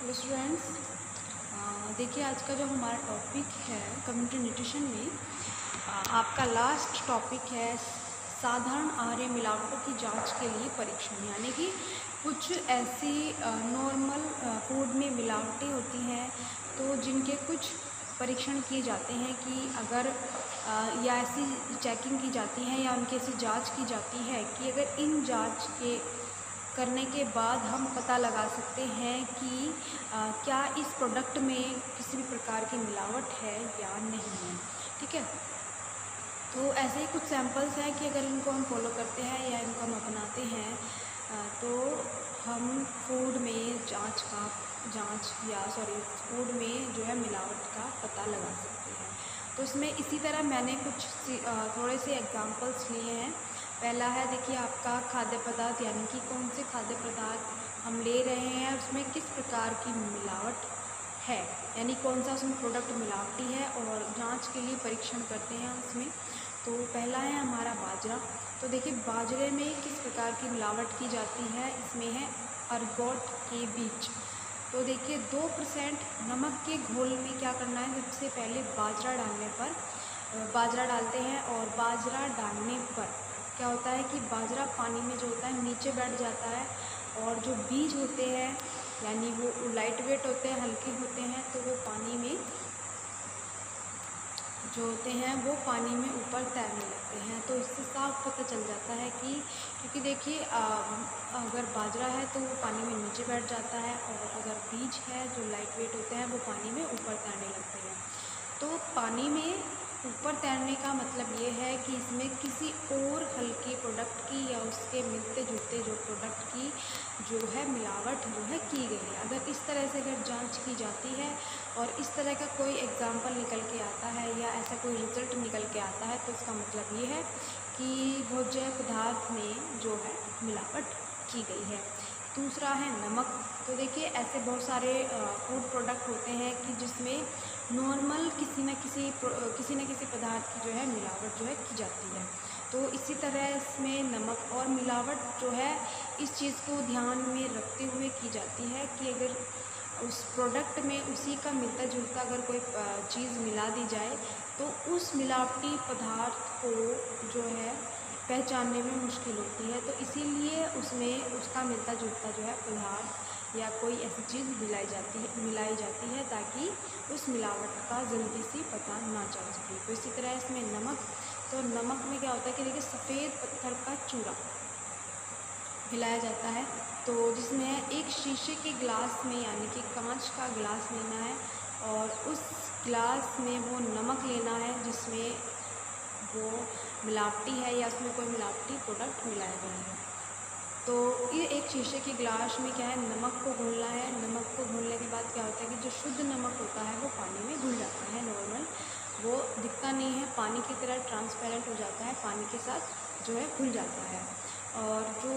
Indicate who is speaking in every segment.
Speaker 1: Hello students, देखिए आज का जो हमारा टॉपिक है कम्युनिटी न्यूट्रिशन में आपका लास्ट टॉपिक है साधारण आहारीय मिलावटों की जांच के लिए परीक्षण। यानी कि कुछ ऐसी नॉर्मल फूड में मिलावटें होती हैं तो जिनके कुछ परीक्षण किए जाते हैं कि अगर या ऐसी चेकिंग की जाती है या उनकी ऐसी जांच की जाती है कि अगर इन जांच के करने के बाद हम पता लगा सकते हैं कि क्या इस प्रोडक्ट में किसी भी प्रकार की मिलावट है या नहीं है। ठीक है, तो ऐसे ही कुछ सैंपल्स हैं कि अगर इनको हम फॉलो करते हैं या इनको हम अपनाते हैं तो हम फूड में फूड में जो है मिलावट का पता लगा सकते हैं। तो इसमें इसी तरह मैंने कुछ थोड़े से एग्जांपल्स लिए हैं। पहला है, देखिए आपका खाद्य पदार्थ, यानी कि कौन से खाद्य पदार्थ हम ले रहे हैं उसमें किस प्रकार की मिलावट है, यानी कौन सा उसमें प्रोडक्ट मिलावटी है और जांच के लिए परीक्षण करते हैं उसमें। तो पहला है हमारा बाजरा। तो देखिए बाजरे में किस प्रकार की मिलावट की जाती है, इसमें है अर्गोट के बीज। तो देखिए 2% नमक के घोल में क्या करना है, सबसे पहले बाजरा डालते हैं और बाजरा डालने पर क्या होता है कि बाजरा पानी में जो होता है नीचे बैठ जाता है और जो बीज होते हैं यानी वो लाइट वेट होते हैं, हल्के होते हैं, तो वो पानी में जो होते हैं वो पानी में ऊपर तैरने लगते हैं। तो इससे साफ पता चल जाता है कि क्योंकि देखिए अगर बाजरा है तो वो पानी में नीचे बैठ जाता है और अगर बीज है जो लाइट वेट होते हैं वो पानी में ऊपर तैरने लगते हैं। तो पानी में ऊपर तैरने का मतलब ये है कि इसमें किसी और हल्के प्रोडक्ट की या उसके मिलते जुलते जो प्रोडक्ट की जो है मिलावट जो है की गई है। अगर इस तरह से अगर जांच की जाती है और इस तरह का कोई एग्जाम्पल निकल के आता है या ऐसा कोई रिजल्ट निकल के आता है तो इसका मतलब ये है कि भोज्य पदार्थ में जो है मिलावट की गई है। दूसरा है नमक। तो देखिए ऐसे बहुत सारे फूड प्रोडक्ट होते हैं कि जिसमें नॉर्मल किसी न किसी पदार्थ की जो है मिलावट जो है की जाती है। तो इसी तरह इसमें नमक और मिलावट जो है इस चीज़ को ध्यान में रखते हुए की जाती है कि अगर उस प्रोडक्ट में उसी का मिलता जुलता अगर कोई चीज़ मिला दी जाए तो उस मिलावटी पदार्थ को जो है पहचानने में मुश्किल होती है। तो इसीलिए उसमें उसका मिलता जुलता जो है पदार्थ या कोई ऐसी चीज़ मिलाई जाती है ताकि उस मिलावट का जल्दी से पता ना चल सके। तो इसी तरह इसमें नमक, तो नमक में क्या होता है कि देखिए सफ़ेद पत्थर का चूरा मिलाया जाता है। तो जिसमें एक शीशे के गिलास में यानी कि कांच का गिलास लेना है और उस गिलास में वो नमक लेना है जिसमें वो मिलावटी है या उसमें कोई मिलावटी प्रोडक्ट मिलाया गया है। तो ये एक शीशे के गिलास में क्या है, नमक को घोलना है। नमक को घोलने के बाद क्या होता है कि जो शुद्ध नमक होता है वो पानी में घुल जाता है। नॉर्मल वो दिखता नहीं है, पानी की तरह ट्रांसपेरेंट हो जाता है, पानी के साथ जो है घुल जाता है। और जो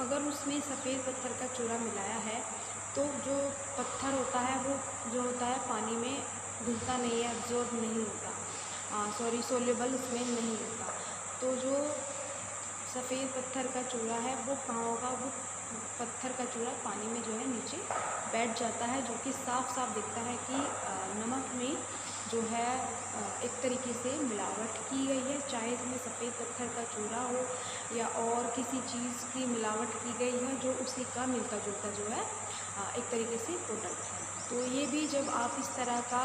Speaker 1: अगर उसमें सफ़ेद पत्थर का चूरा मिलाया है तो जो पत्थर होता है वो जो होता है पानी में घुलता नहीं है, एब्जॉर्ब नहीं होता, सोल्यूबल उसमें नहीं होता। तो जो सफ़ेद पत्थर का चूरा है वो कहाँ होगा, वो पत्थर का चूरा पानी में जो है नीचे बैठ जाता है, जो कि साफ साफ दिखता है कि नमक में जो है एक तरीके से मिलावट की गई है। चाहे इसमें सफ़ेद पत्थर का चूरा हो या और किसी चीज़ की मिलावट की गई है जो उसी का मिलता जुलता जो है एक तरीके से प्रोडक्ट है। तो ये भी जब आप इस तरह का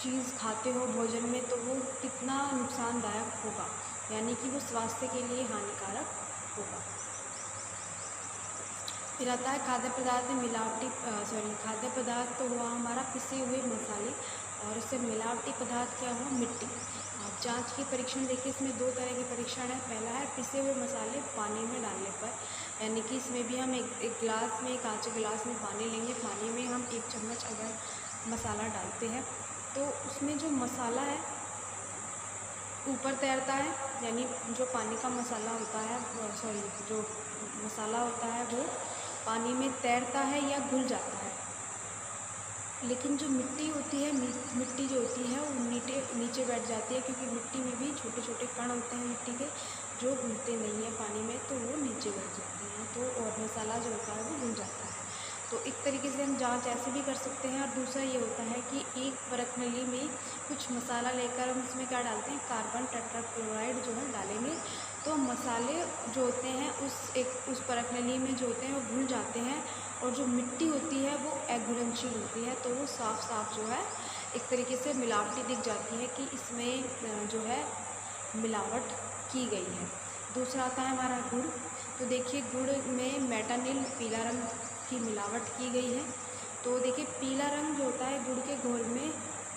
Speaker 1: चीज़ खाते हो भोजन में तो वो कितना नुकसानदायक होगा, यानी कि वो स्वास्थ्य के लिए हानिकारक होगा। फिर आता है खाद्य पदार्थ में खाद्य पदार्थ तो हुआ हमारा पिसे हुए मसाले और इससे मिलावटी पदार्थ क्या हुआ, मिट्टी। आप जांच की परीक्षण देखिए, इसमें दो तरह के परीक्षण है। पहला है पिसे हुए मसाले पानी में डालने पर, यानी कि इसमें भी हम एक गिलास में, कांच गिलास में पानी लेंगे, पानी में हम 1 चम्मच अगर मसाला डालते हैं तो उसमें जो मसाला है ऊपर तैरता है, यानी जो पानी का मसाला होता है जो मसाला होता है वो पानी में तैरता है या घुल जाता है। लेकिन जो मिट्टी होती है, मिट्टी जो होती है वो नीचे बैठ जाती है, क्योंकि मिट्टी में भी छोटे छोटे कण होते हैं मिट्टी के जो घुलते नहीं हैं पानी में, तो वो नीचे बैठ जाते हैं। तो और मसाला जो होता है वो घुल जाता है। तो एक तरीके से हम जांच ऐसे भी कर सकते हैं। और दूसरा ये होता है कि एक परख नली में कुछ मसाला लेकर हम उसमें क्या डालते हैं, कार्बन टेट्राक्लोराइड जो है डालेंगे, तो मसाले जो होते हैं उस परख नली में जो होते हैं वो घुल जाते हैं, और जो मिट्टी होती है वो अघुलनशील होती है, तो वो साफ साफ जो है एक तरीके से मिलावटी दिख जाती है कि इसमें जो है मिलावट की गई है। दूसरा आता है हमारा गुड़। तो देखिए गुड़ में मेटानिल पीला रंग की मिलावट की गई है। तो देखिए पीला रंग जो होता है गुड़ के घोल में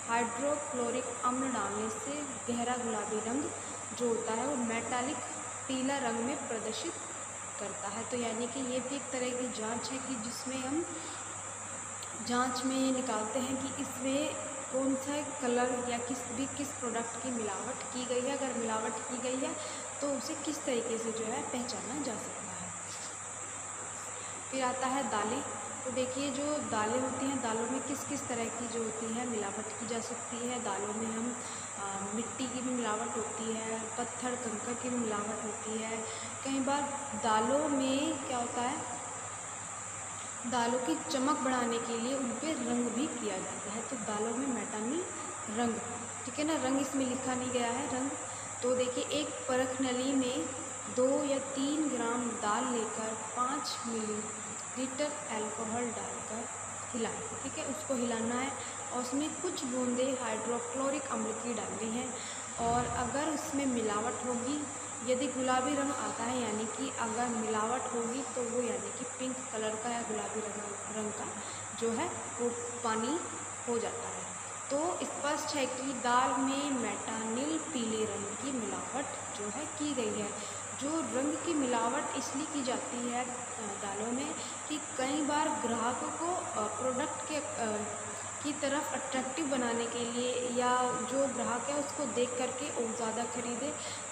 Speaker 1: हाइड्रोक्लोरिक अम्ल डालने से गहरा गुलाबी रंग जो होता है वो मेटालिक पीला रंग में प्रदर्शित करता है। तो यानी कि ये भी एक तरह की जांच है कि जिसमें हम जांच में ये निकालते हैं कि इसमें कौन सा कलर या किस प्रोडक्ट की मिलावट की गई है। अगर मिलावट की गई है तो उसे किस तरीके से जो है पहचाना जा सकता है। फिर आता है दालें। तो देखिए जो दालें होती हैं, दालों में किस किस तरह की जो होती है मिलावट की जा सकती है। दालों में हम मिट्टी की भी मिलावट होती है, पत्थर कंकड़ की भी मिलावट होती है। कई बार दालों में क्या होता है, दालों की चमक बढ़ाने के लिए उन पर रंग भी किया जाता है। तो दालों में मेटानिल रंग, ठीक है ना, रंग इसमें लिखा नहीं गया है रंग। तो देखिए एक परख नली में 2 या 3 ग्राम दाल लेकर 5 मिलीलीटर अल्कोहल डालकर हिलाएं, ठीक है, उसको हिलाना है और उसमें कुछ बूंदे हाइड्रोक्लोरिक अम्ल की डालनी है। और अगर उसमें मिलावट होगी, यदि गुलाबी रंग आता है, यानी कि अगर मिलावट होगी तो वो यानी कि पिंक कलर का या गुलाबी रंग का जो है वो पानी हो जाता है। तो स्पष्ट है कि दाल में मेटानिल पीले रंग की मिलावट जो है की गई है। जो रंग की मिलावट इसलिए की जाती है दालों में कि कई बार ग्राहकों को प्रोडक्ट की तरफ अट्रैक्टिव बनाने के लिए, या जो ग्राहक है उसको देख करके और ज़्यादा खरीदे,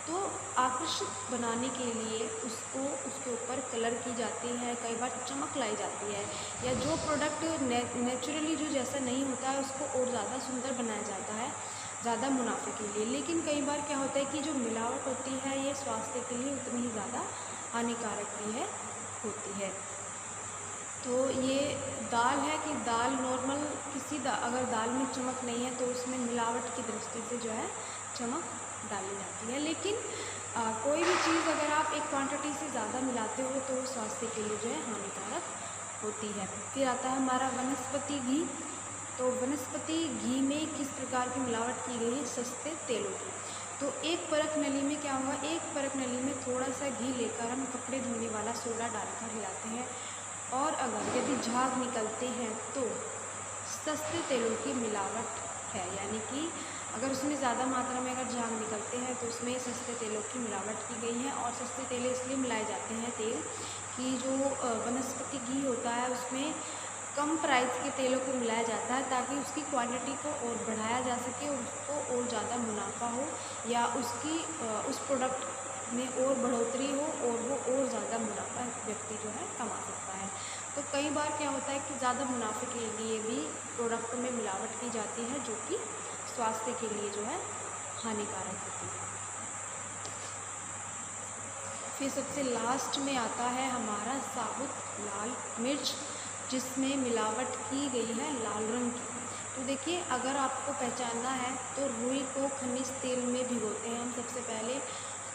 Speaker 1: तो आकर्षित बनाने के लिए उसके ऊपर कलर की जाती है, कई बार चमक लाई जाती है, या जो प्रोडक्ट नेचुरली जो जैसा नहीं होता है उसको और ज़्यादा सुंदर बनाया जाता है ज़्यादा मुनाफे के लिए। लेकिन कई बार क्या होता है कि जो मिलावट होती है ये स्वास्थ्य के लिए उतनी ही ज़्यादा हानिकारक भी होती है। तो ये दाल है कि दाल नॉर्मल अगर दाल में चमक नहीं है तो उसमें मिलावट की दृष्टि से जो है चमक डाली जाती है। लेकिन कोई भी चीज़ अगर आप एक क्वांटिटी से ज़्यादा मिलाते हो तो वो स्वास्थ्य के लिए जो है हानिकारक होती है। फिर आता है हमारा वनस्पति घी। तो वनस्पति घी में किस प्रकार की मिलावट की गई है, सस्ते तेलों की। तो एक परख नली में क्या होगा, एक परख नली में थोड़ा सा घी लेकर हम कपड़े धोने वाला सोडा डालकर हिलाते हैं, और अगर यदि झाग निकलते हैं तो सस्ते तेलों की मिलावट है। यानी कि अगर उसमें ज़्यादा मात्रा में अगर झाग निकलते हैं तो उसमें सस्ते तेलों की मिलावट की गई है। और सस्ते तेल इसलिए मिलाए जाते हैं तेल कि जो वनस्पति घी होता है उसमें कम प्राइस के तेलों को मिलाया जाता है ताकि उसकी क्वांटिटी को और बढ़ाया जा सके और उसको और ज़्यादा मुनाफा हो, या उस प्रोडक्ट में और बढ़ोतरी हो और वो और ज़्यादा मुनाफा व्यक्ति जो है कमा सकता है। तो कई बार क्या होता है कि ज़्यादा मुनाफे के लिए भी प्रोडक्ट में मिलावट की जाती है जो कि स्वास्थ्य के लिए जो है हानिकारक होती है। फिर सबसे लास्ट में आता है हमारा साबुत लाल मिर्च, जिसमें मिलावट की गई है लाल रंग की। तो देखिए अगर आपको पहचानना है तो रुई को खनिज तेल में भिगोते हैं हम सबसे पहले,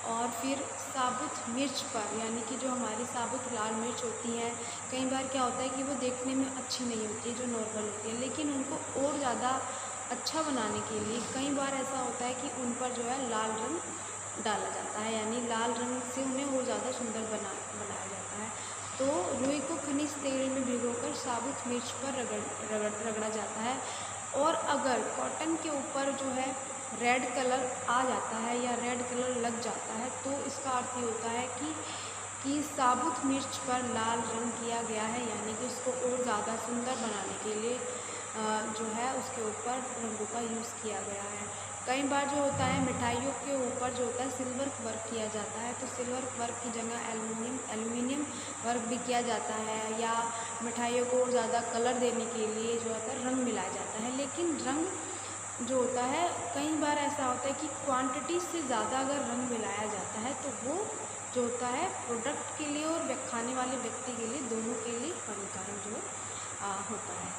Speaker 1: और फिर साबुत मिर्च पर, यानी कि जो हमारी साबुत लाल मिर्च होती है, कई बार क्या होता है कि वो देखने में अच्छी नहीं होती है जो नॉर्मल होती है, लेकिन उनको और ज़्यादा अच्छा बनाने के लिए कई बार ऐसा होता है कि उन पर जो है लाल रंग डाला जाता है, यानी लाल रंग से उन्हें और ज़्यादा सुंदर बनाया जाता है। तो रुई को खनिज तेल में भिगोकर साबुत मिर्च पर रगड़ा जाता है। और अगर कॉटन के ऊपर जो है रेड कलर आ जाता है या रेड कलर लग जाता है तो इसका अर्थ ये होता है कि साबुत मिर्च पर लाल रंग किया गया है, यानी कि उसको और ज़्यादा सुंदर बनाने के लिए जो है उसके ऊपर रंगों का यूज़ किया गया है। कई बार जो होता है मिठाइयों के ऊपर जो होता है सिल्वर वर्क किया जाता है, तो सिल्वर वर्क की जगह एल्युमिनियम वर्क भी किया जाता है, या मिठाइयों को और ज़्यादा कलर देने के लिए जो होता है रंग मिलाया जाता है। लेकिन रंग जो होता है कई बार ऐसा होता है कि क्वांटिटी से ज़्यादा अगर रंग मिलाया जाता है तो वो जो होता है प्रोडक्ट के लिए और खाने वाले व्यक्ति के लिए दोनों के लिए हानिकारक जो होता है।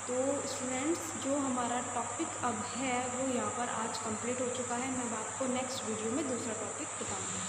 Speaker 1: तो स्टूडेंट्स, जो हमारा टॉपिक अब है वो यहाँ पर आज कंप्लीट हो चुका है। मैं आपको नेक्स्ट वीडियो में दूसरा टॉपिक बताऊँगी।